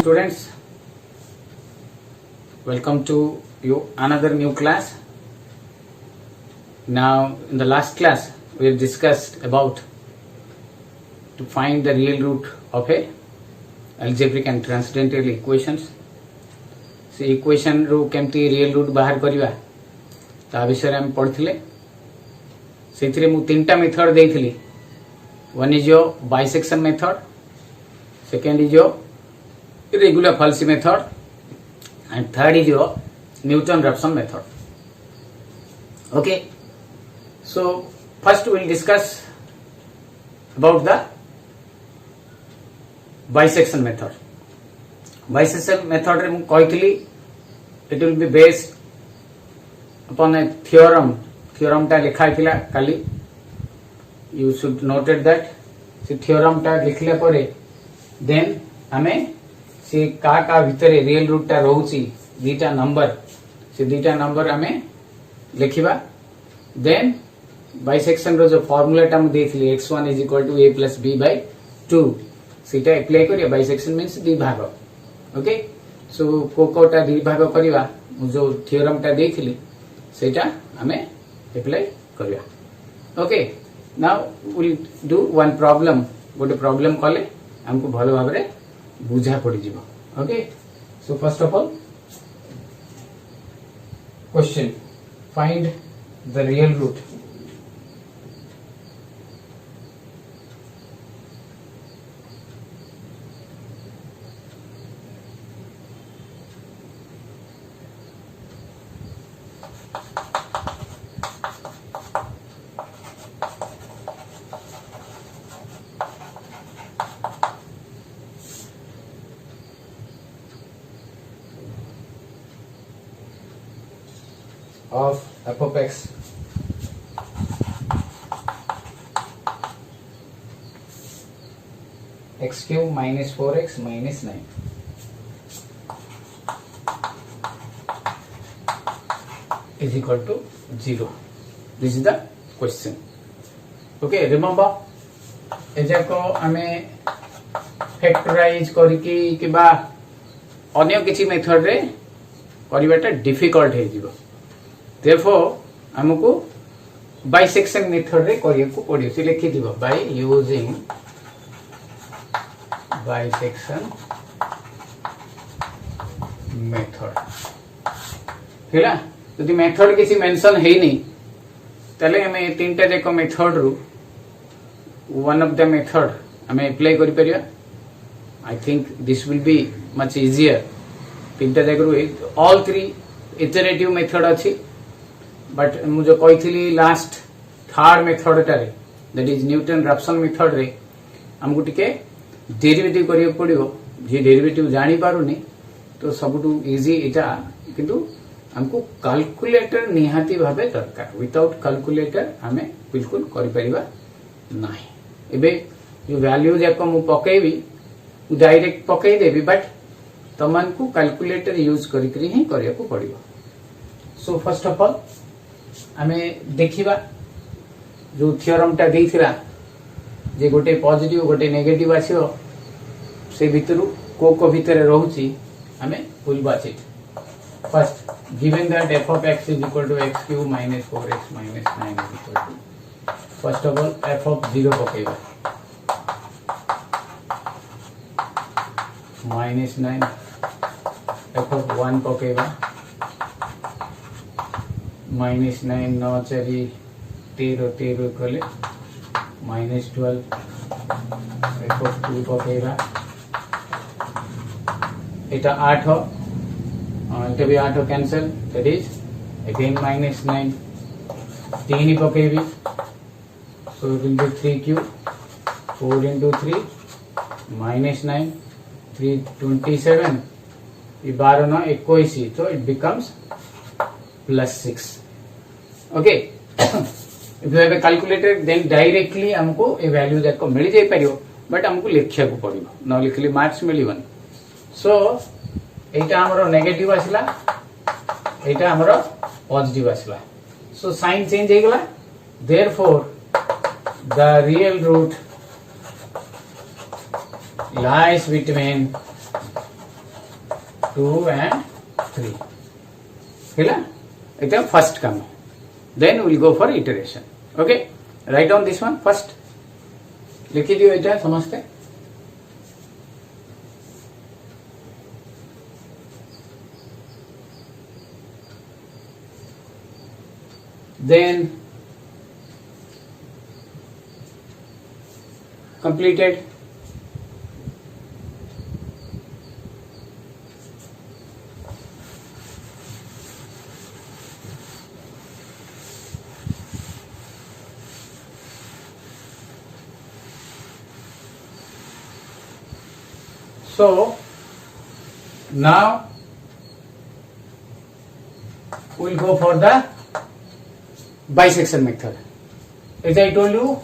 students, welcome to you another new class. Now in the last class we discussed about to find the real root of a algebraic and transcendental equations. से equation रू केमती real root बाहर करवा ता विषय हम पढ़थिले से मु तीनटा मेथड देइथिली. One is your bisection method, second is your regular falsi method and third is your Newton Raphson method. Okay, so first we will discuss about the bisection method. Bisection method रे मु कहितली it will be based upon a theorem. Theorem टा लिखा हितला काली, you should noted that. से theorem टा लिखले परे देन हमें से का भितरे रियल रूट टा रहउची दीटा नंबर, से दीटा नंबर हमें लिखिबा. देन बाइसेक्शन रो जो फार्मूला टा मु देथिली x1 = a + b / 2 सेटा अप्लाई करिया. बाइसेक्शन मींस द्विभाग. ओके, सो कोटा द्विभाग करवा जो थ्योरम टा देखिली सेटा हमें अप्लाई करवा. Okay, now will do one problem. गोटे प्रॉब्लम कले हमको भलो भाव रे बुझा पड़ी जीवो. Okay, so first of all question, find the real root of f of x x cube minus 4x minus 9 is equal to 0. This is the question. Okay, remember एजा को हमें फैक्टराइज करके किबा अन्य किसी मेथड रे करबाटा डिफिकल्ट हे जीवो. Therefore हमको bisection method रे करिया को पड़ियो. से लिखि दिबो बाय यूजिंग बाइसेक्शन मेथड. हेला यदि मेथड किसी मेंशन है नहीं तले हमें तीनटा जेको मेथड रू वन ऑफ द मेथड हमें अप्लाई करि परिया. I think this will be much easier. तीनटा जेको ऑल थ्री इटरेटिव मेथड अछि, बट मुझे कही लास्ट थर्ड मेथड टारे that is Newton Raphson method रे हमको टिके डेरिवेटिव करियो पड़ियो. जे डेरिवेटिव जानी पारुनी तो सबटू इजी एटा, किंतु हमको कैलकुलेटर निहाती भाबे दरकार. विदाउट कैलकुलेटर हमें बिल्कुल करि परिबा नाही. एबे जो वैल्यू जाको मु पकेबी डायरेक्ट पकई देबी, बट तमन को कैलकुलेटर यूज करी ही करिया को पड़ियो. सो फर्स्ट ऑफ ऑल हमें देखिबा जो थ्योरम टा देइथिला जे गोटे पॉजिटिव गोटे नेगेटिव आछियो से भितरु को भितरे रहउची हमें फुल बाचिट. First given that f of x is equal to x cube minus 4x minus 9 is equal to, first of all f of 0 पकेबा minus 9, f of 1 पकेबा minus 9 9 4 13 13 कले minus 12, f of 2 पकेबा एटा 8 हो, एटा भी 8 हो cancel, that is again minus 9. 3 पकेबी so it will be 3 cube 4 into 3 minus 9 3 27 ये 12 9 21, so it becomes plus 6. Okay, if you have a calculator then directly हमको ये value जाको मिल जाई परियो, बट हमको लिखिया को पड़िबो, न लिखली मार्क्स मिलिबन. सो एटा हमरो नेगेटिव आसला, एटा हमरो पॉजिटिव आसला. सो साइन चेंज हे गेला. therefore the real root lies between 2 and 3 ହେଲା এটা first come then we'll go for iteration okay write down this one first लिखि दियो এটা समझते then completed so now we'll go for the bisection method. As I told you,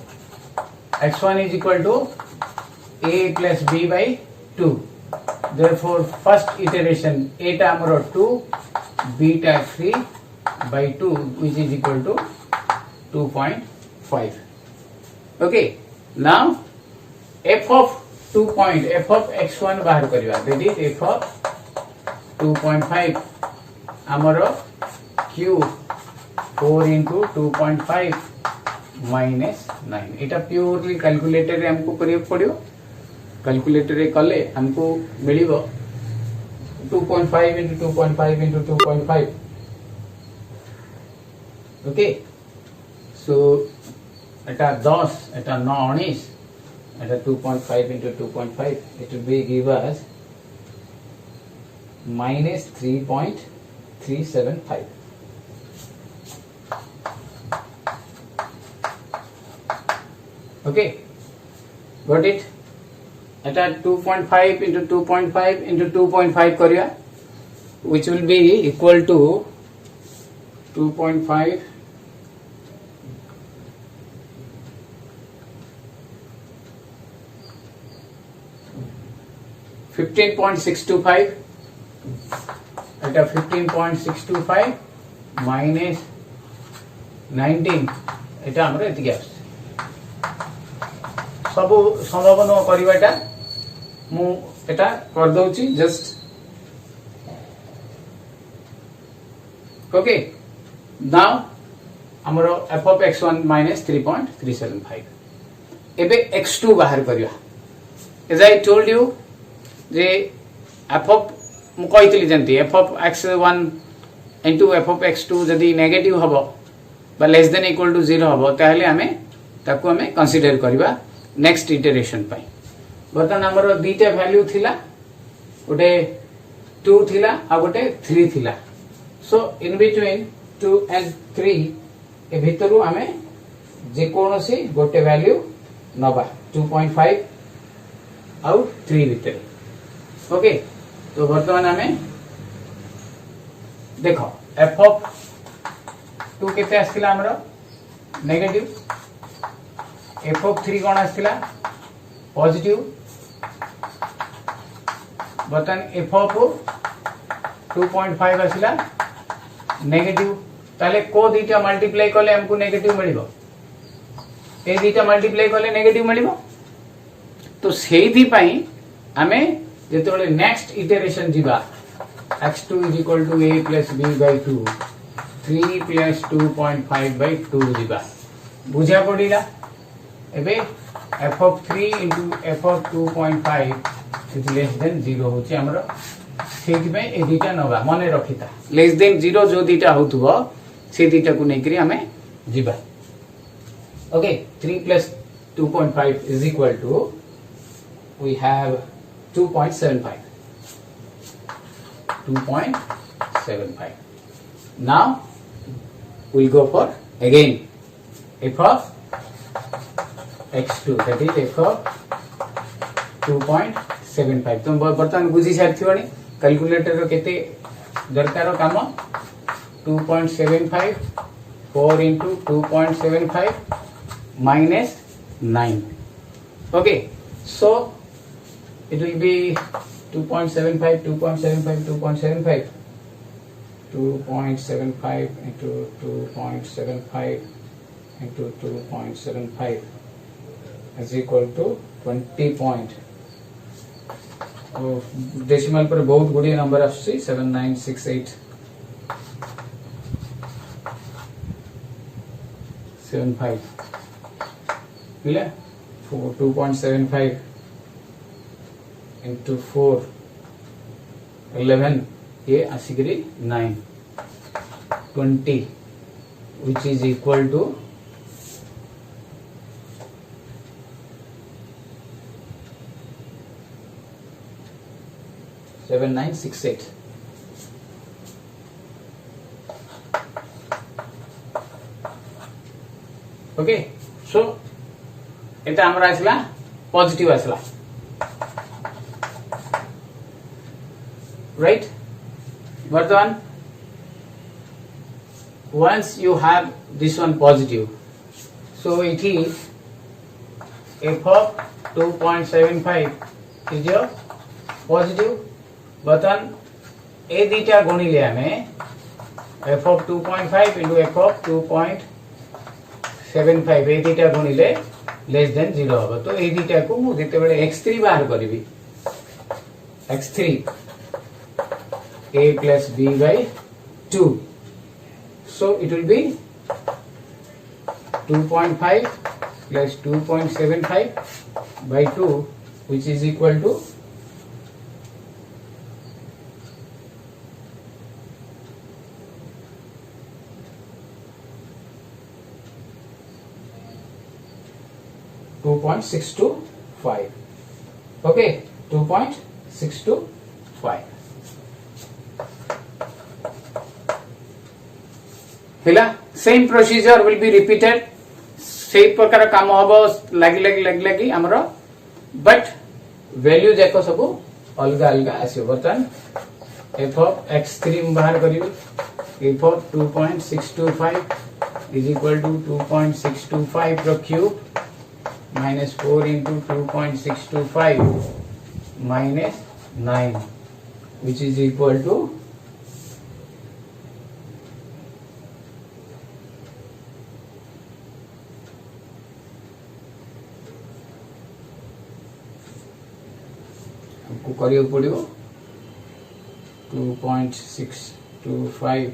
x1 is equal to a plus b by 2. Therefore, first iteration a ta amaro 2, b ta 3 by 2, which is equal to 2.5. Okay. Now f of 2 point f of x1 बाहर करिवा. That is f of 2.5 amaro q 4 into 2.5 minus 9 এটা purely calculator रे हमको करियो पड़ियो calculator रे कले हमको मिलिबो 2.5 into 2.5 into 2.5 okay so এটা 10 এটা 9 19 eta 2.5 into 2.5 it will be give us minus 3.375 okay got it eta 2.5 into 2.5 into 2.5 kariya which will be equal to 2.5 15.625 at a 15.625 minus 19 এটা আমরা এতিকি আসছে सबु संभावना करिवाटा मु एटा कर दउची जस्ट ओके नाउ हमरो f of x1 minus 3.375 एबे x2 बाहर करिया as I told you J f of मु कहितली जंती f of x1 into f of x2 जदी नेगेटिव हबो बा लेस देन इक्वल टू 0 हबो ताहले हमें ताकू हमें कंसीडर करिबा नेक्स्ट इटरेशन पाई बर्तन हमर दीटा वैल्यू थिला गोटे 2 थिला आ गोटे 3 थिला सो इन बिटवीन 2 एंड 3 ए भितरु हमें जे कोनोसी गोटे वैल्यू नबा 2.5 आउ 3 भितर ओके तो वर्तमान हमें देखो f of 2 केते आस्थिला हमर नेगेटिव f of 3 कोन आस्थिला पॉजिटिव बटन f of 2.5 आसिला नेगेटिव ताले को दीटा मल्टीप्लाई करले हमको नेगेटिव मिलिबो ए दीटा मल्टीप्लाई करले नेगेटिव मिलिबो तो सेही पई हमें जेतोले नेक्स्ट इटरेशन जीवा x2 is equal to a plus b by 2 3 plus 2.5 by 2 जीवा बुझा पड़िला एबे f of 3 into f of 2.5 is less than 0 होची हमरो सेति पे ए दीटा नबा मने रखिता लेस देन 0 जो दीटा होतबो से दीटा को नेकरी हमें जीवा okay 3 plus 2.5 is equal to we have 2.75 now we'll go for again f of x2 that is f of 2.75 तुम बर्तमान बुझी सारथिबनी कैलकुलेटर रो केते दरकार काम 2.75 4 into 2.75 minus 9 okay so it will be 2.75 2.75 2.75 2.75 into 2.75 into 2.75 is equal to 20.75 decimal पर बहुत गुड़िए number आसुची 7968 75 बुझे 2.75 into 4 11 ये आसिकरी 9 20 which is equal to 7968 okay so एटा हमरा आसला पॉजिटिव आसला राइट वर्तमान once you have this one positive so it is f of 2.75 is your positive बर्तमान ए दीटा गुणिले हमें f of 2.5 into f of 2.75 ए दीटा गुणिले लेस देन 0 होगा तो ए दीटा को मु जेते बेले x3 बाहर करिवि x3 a plus b by 2 so it will be 2.5 plus 2.75 by 2 which is equal to 2.625 okay 2.625 हिला same procedure will be repeated same प्रकार काम हबो लगी हमरो बट वैल्यू जाको सब अलगा अलगा आसी बर्तन f of x3 बाहर करियो f of 2.625 is equal to 2.625 rho cube minus 4 into 2.625 minus 9 which is equal to 2.625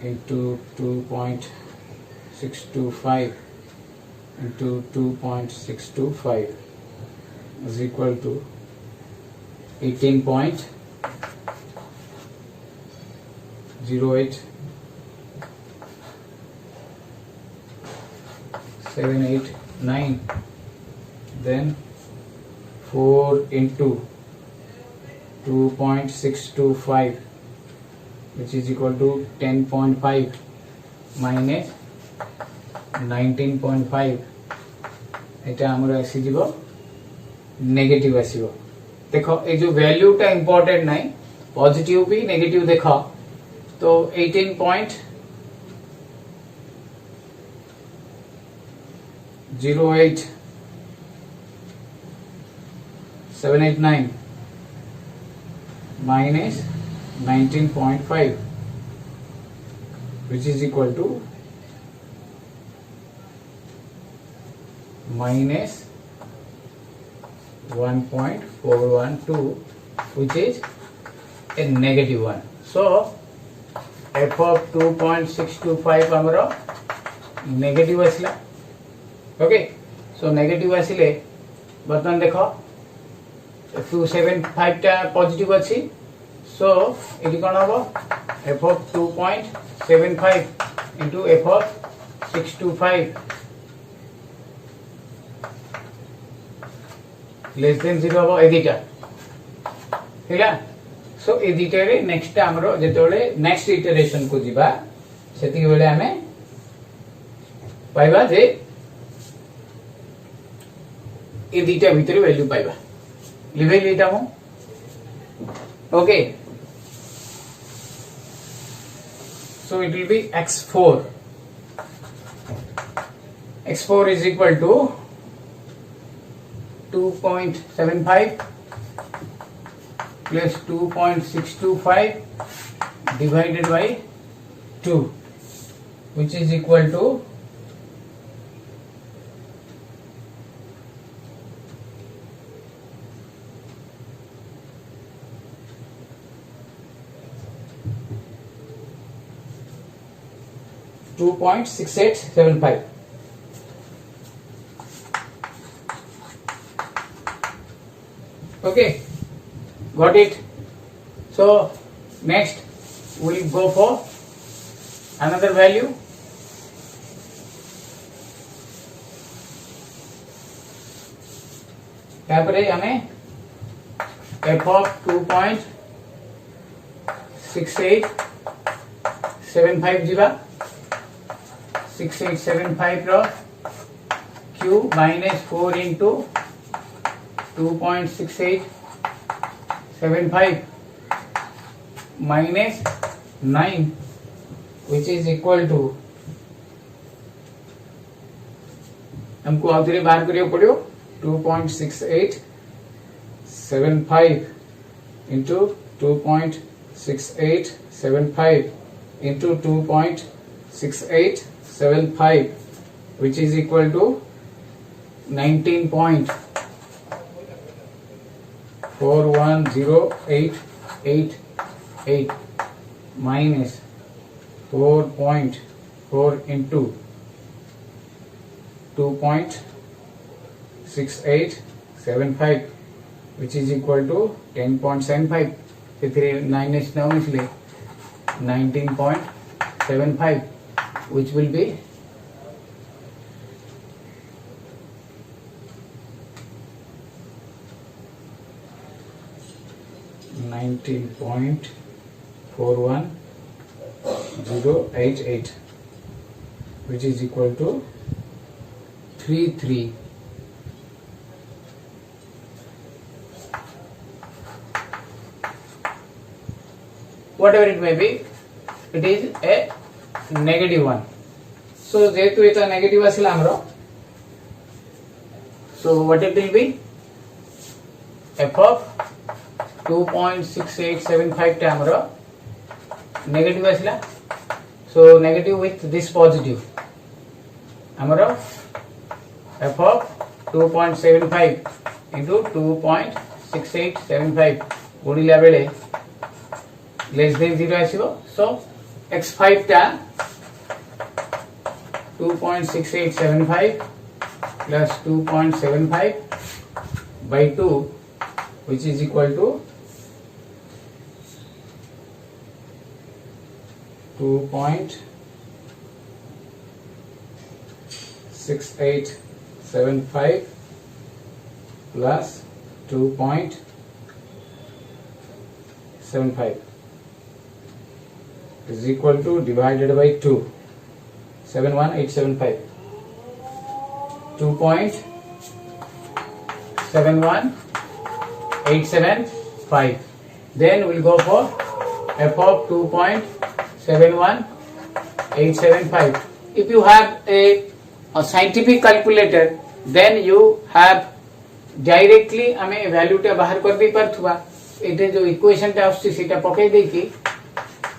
into 2.625 into 2.625 is equal to 18.08 789 then 4 into 2.625 which is equal to 10.5 minus 19.5 এটা আমরা আসি দিব नेगेटिव आसीबो देखो ए जो वैल्यू टा important नहीं पॉजिटिव भी नेगेटिव देखो तो 18.08 789 minus 19.5 which is equal to minus 1.412 which is a negative one so f of 2.625 हमरो नेगेटिव आसला ओके सो नेगेटिव आसिले बर्तमान देखो 275 टा पॉजिटिव अछि सो एटी कोन हबो f of 2.75 into f of 625 less than 0 हबो एदिटा हेला सो एदिटा रे नेक्स्ट हमरो जेतोले नेक्स्ट इटरेशन को जिबा सेति बेले हमें पाइबा जे एदिटा भीतर वैल्यू पाइबा लिवे लेटा हूं okay so it will B x4 is equal to 2.75 plus 2.625 divided by 2 which is equal to 2.625 2.6875. Okay, got it. So next we'll go for another value. तापरे हमें f of 2.6875 जीवा 6875 रो q minus 4 into 2.6875 minus 9 which is equal to हमको आउथरे बाहर करियो पड़ियो 2.6875 into 2.6875 into 2.6875 which is equal to 19.41088 minus 4.4 into 2.6875 which is equal to 10.75. फिर 9 is now इसलिए 19.75 which will be 19.41088 which is equal to 33. Whatever it may be, it is a negative one. So जेहेतु ये negative आसिला हमरो, so what it will be? F of 2.6875 टा हमरो negative आसिला, so negative with this positive. हमरो f of 2.75 into 2.6875 गुणिला बेले less than 0 आसीबो. So x5 टा 2.6875 plus 2.75 by 2 which is equal to 2.6875 plus 2.75 is equal to divided by 2 71875 2.71875. Then we'll go for f of 2.71875. If you have a scientific calculator, then you have directly हमें value टा बाहर कर दी पर थुआ इधर जो equation टा उससे सीटा पके दे की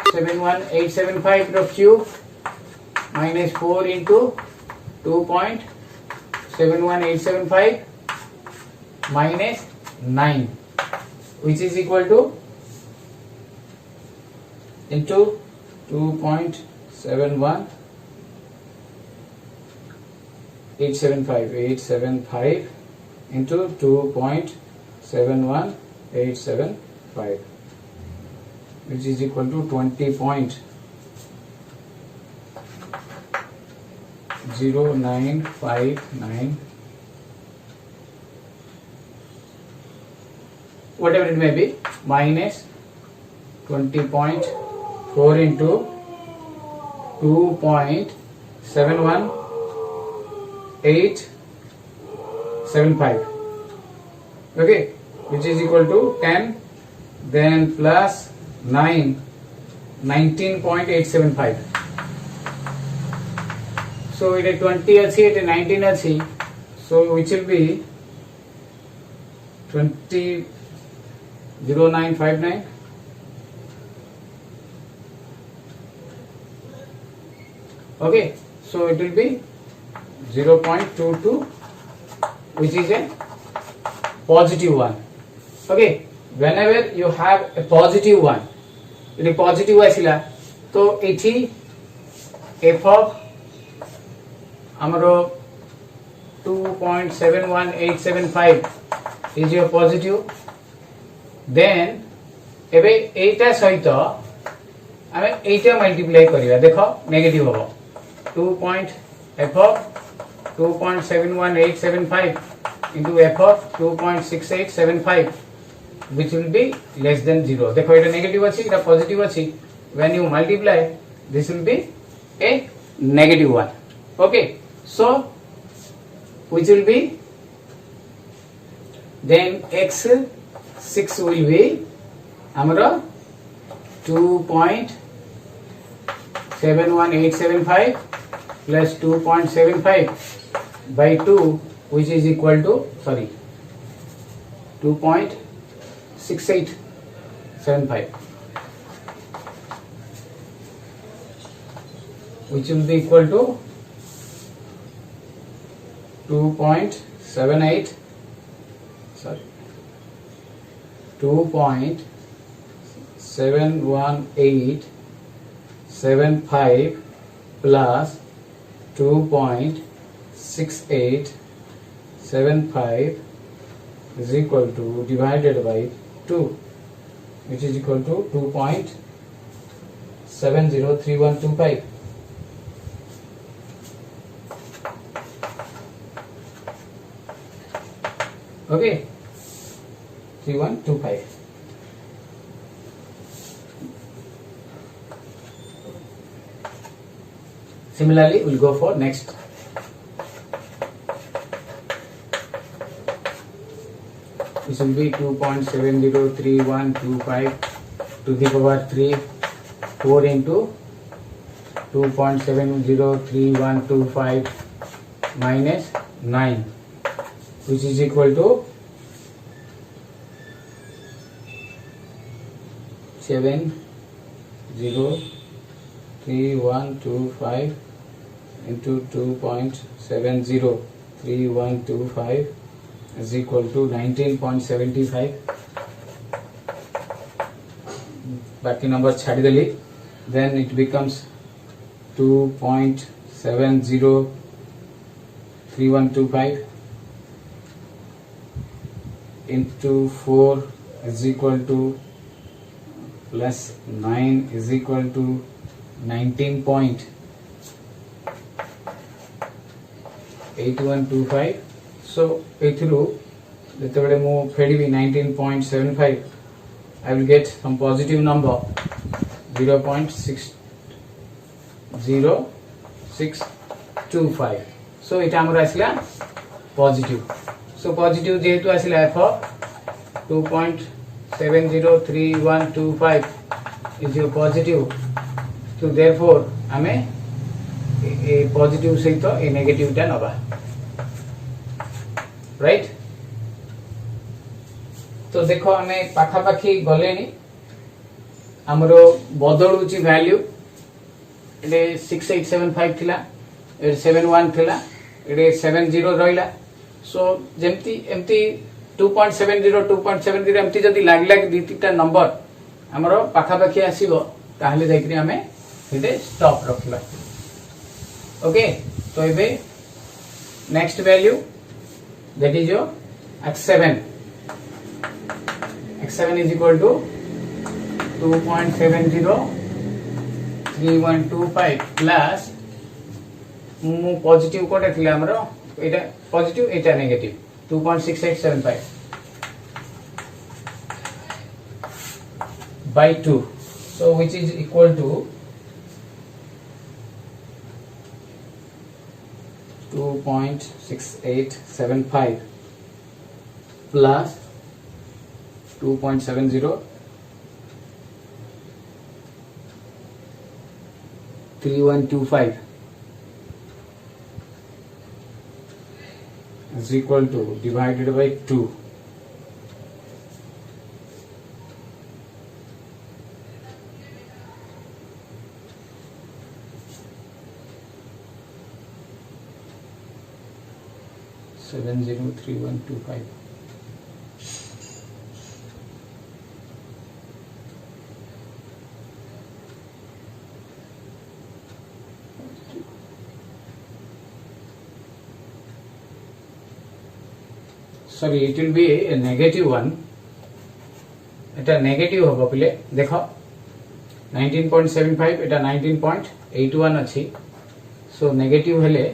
71875 रो cube minus 4 into 2.71875 minus 9 which is equal to into 2.71875 into 2.71875 which is equal to 20.0959 whatever it may be minus 20.4 into 2.71875 okay which is equal to 10 then plus 9 19.875 so it is 20 अच्छी it is 19 अच्छी so which will be 20.0959 okay so it will be 0.22 which is a positive one okay whenever you have a positive one it is positive आसिला तो इठी f of amaro 2.71875 is your positive, then एबे एटा सहित आमे एटा multiply करिया देखो negative होबो 2. f of 2.71875 into f of 2.6875 which will be less than 0. देखो एटा negative अछि एटा positive अछि, when you multiply this will be a negative one. Okay, so which will be then x6 will be amara 2.71875 plus 2.75 by 2 which is equal to 2.6875 which will be equal to 2.71875 plus 2.6875 is equal to divided by 2 which is equal to 2.703125. Okay, 3125. Similarly, we'll go for next. This will be 2.703125 to the power 3 4 into 2.703125 minus 9 which is equal to 703.125 into 2.703125 is equal to 19.75. बाकी number छाड़ देली, then it becomes 2.703125 into 4 is equal to plus 9 is equal to 19.8125. So एथिरु जेतेबेले मु फेडिबी 19.75 I will get some positive number 0.60625. So इटा हमर आसला positive. So positive जेहेतु आसला f of 2.703125 is your positive. So therefore हमें ए positive सहित ए negative टा नबा. राइट. तो देखो हमें पाखापाखी गलेनी हमरो बदलुची वैल्यू एटे 6875 थिला, एटे 71 थिला, एटे 70 रहिला. सो जेमती एमती 2.70 2.70 एमती जदी लागला कि दीतिटा नंबर हमरो पाखापाखी आसीबो ताहले देखि हमें एटे स्टॉप रखला. ओके, तो एबे next value that is your x7. x7 is equal to 2.703125 plus मु पॉजिटिव कोटा थिला हमरो एटा positive Etah negative 2.6875 by 2. So which is equal to 2.6875 plus 2.703125 is equal to divided by 2. Seven zero three one two five. sorry, it will be a negative one. এটা negative হবো পিলে দেখো 19.75 এটা 19.81 ଅଛି so negative হেলে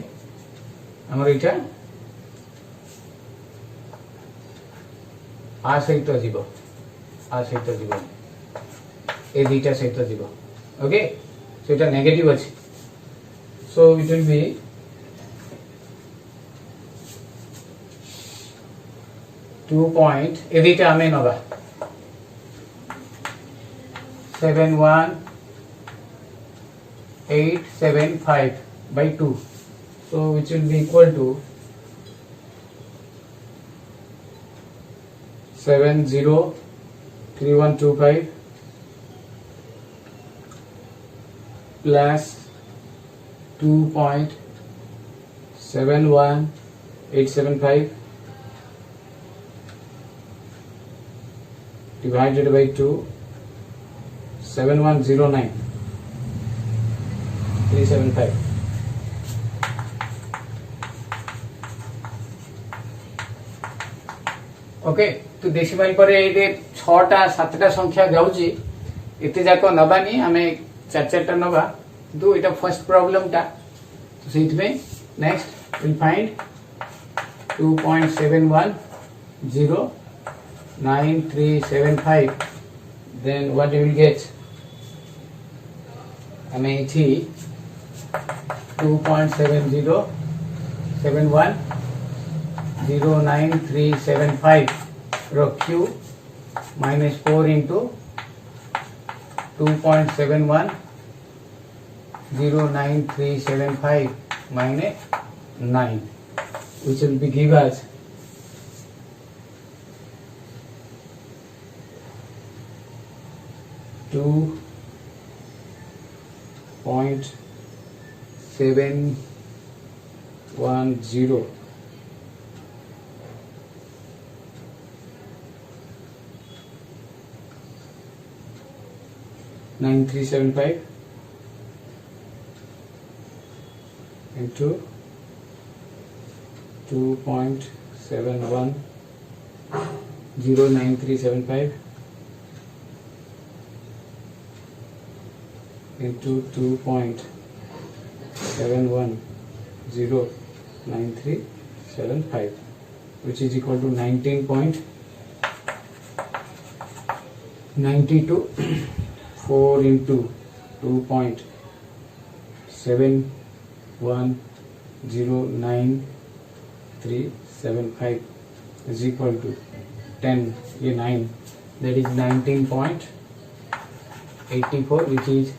আমার এটা आ सहित जीव ए दुईटा सहित जीव ओके सो এটা नेगेटिव अछि so it will B 2 point A दुईटा आमे नबा 71875 by 2 so which will be equal to 703125 plus 2.71875 divided by 2 7109 375 okay तो डेसिमल पर ये 6टा 7टा संख्या जाउची एते जाको नबानी हमें 4-4टा नबा तो एटा फर्स्ट प्रॉब्लम टा तो सेट में next will find 2.710935 then what you will get हमें इथी 2.70710935 रो q minus 4 into 2.710935 minus 9 which will be give us 2.710 9375 into 2.710935 into 2.710935 which is equal to 19.92 4 into 2.710935 is equal to 10 ये 9 that is 19.84 which is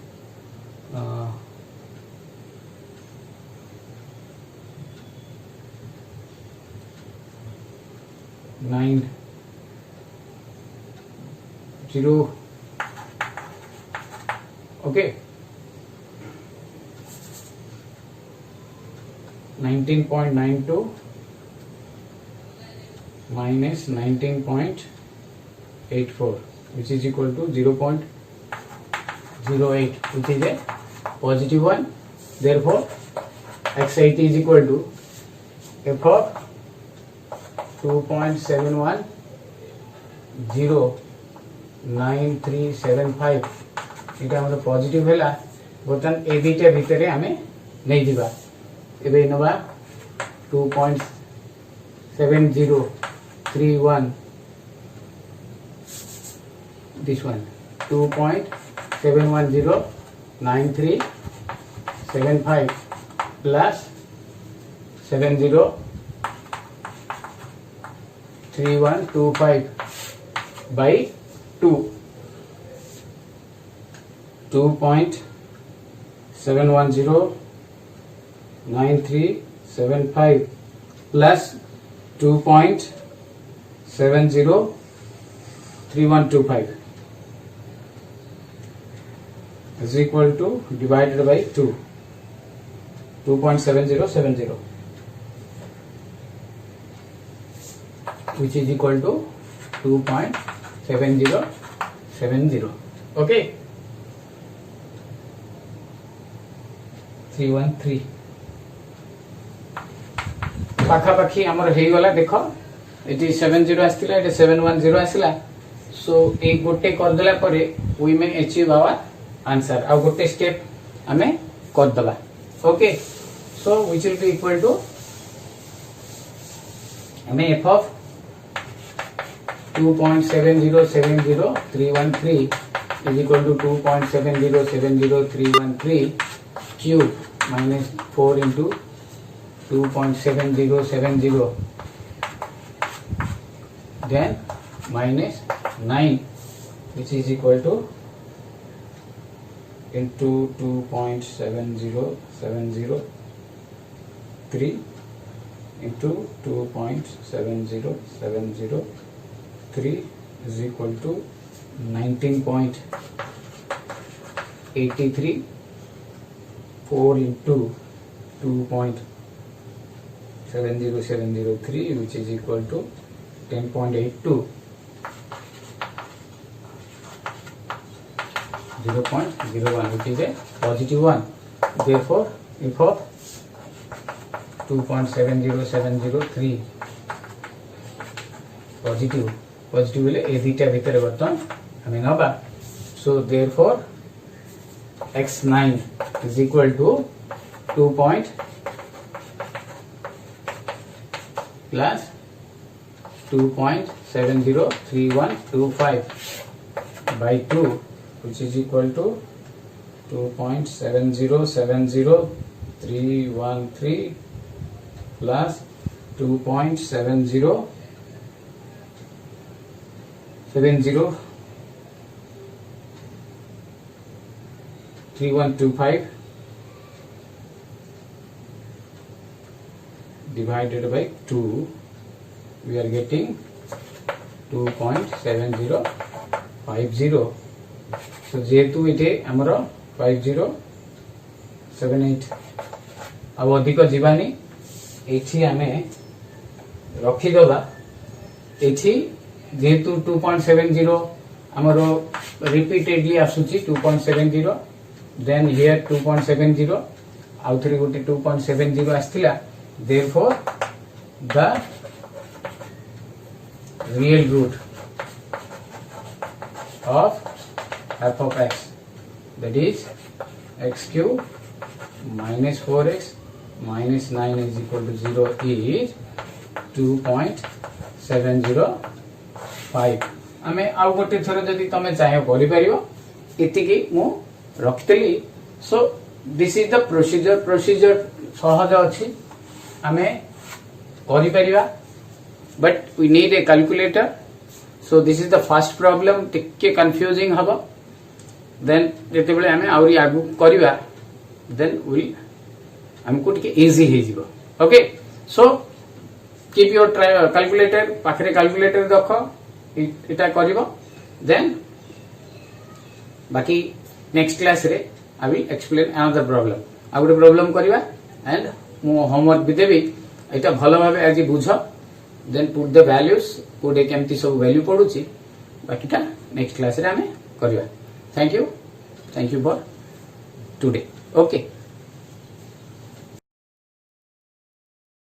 90 okay 19.92 minus 19.84 which is equal to 0.08 which is a positive one therefore x80 is equal to f of 2.710935 এটা আমাদের positive হেলা বর্তমান এই দুইটা ভিতরে আমি নেই দিবা এবে নবা 2.7031 this one 2.7109375 plus 703125 by 2 2.7109375 plus 2.703125 is equal to divided by 2.7070 which is equal to 2.7070 okay 313 पाखापाखी आमर हो गला देख एटी 70 आसला एटी 710 आसला सो ए गोटे कर देला परे we may achieve our answer आ गोटे स्टेप हमें कर दबा okay so which will be equal to हमें f of 2.7070313 is equal to 2.7070313 cube minus 4 into 2.7070 then minus 9 which is equal to into 2.70703 into 2.70703 is equal to 19.83 4 into 2.70703 which is equal to 10.82 0.01 which is a positive one therefore if of 2.70703 positive will ए दीटा भीतर बर्तन हमें नबा so therefore x9 is equal to 2 point plus 2.703125 by 2 which is equal to 2.7070313 plus 2.703125 divided by 2 we are getting 2.7050 so जेतु इटे हमर 5078 अब अधिक जीवानी एठी हमें रखी दबा एठी जेतु 2.70 हमर रिपीटेडली आसुची 2.70 देन हियर 2.70 आउ थरी गोटे 2.70 आस्थिला therefore the real root of f of x that is x cube minus 4x minus 9 is equal to 0 is 2.705 हमें आउ गोटे थर जदि तमे चाहे करि परिबो इतिकी मु रखतली so this is the procedure सहज अछि हमें करि परिबा but we need a calculator so this is the first problem टिके कंफ्यूजिंग हबो देन जेते बेले हमें आउरी आगु करिबा देन विल हमको टिके इजी हे जिवो okay so keep your calculator पाखरे कैलकुलेटर देखो इटा करिवो देन बाकी नेक्स्ट क्लास रे I will explain another problem आ गुटे प्रॉब्लम करिवा एंड मो होमवर्क भी देबी एटा भलो भाबे आज बुझ देन पुट द वैल्यूज कोडे केमती सब वैल्यू पडुची बाकीटा नेक्स्ट क्लास रे हमें करिवा thank you for today okay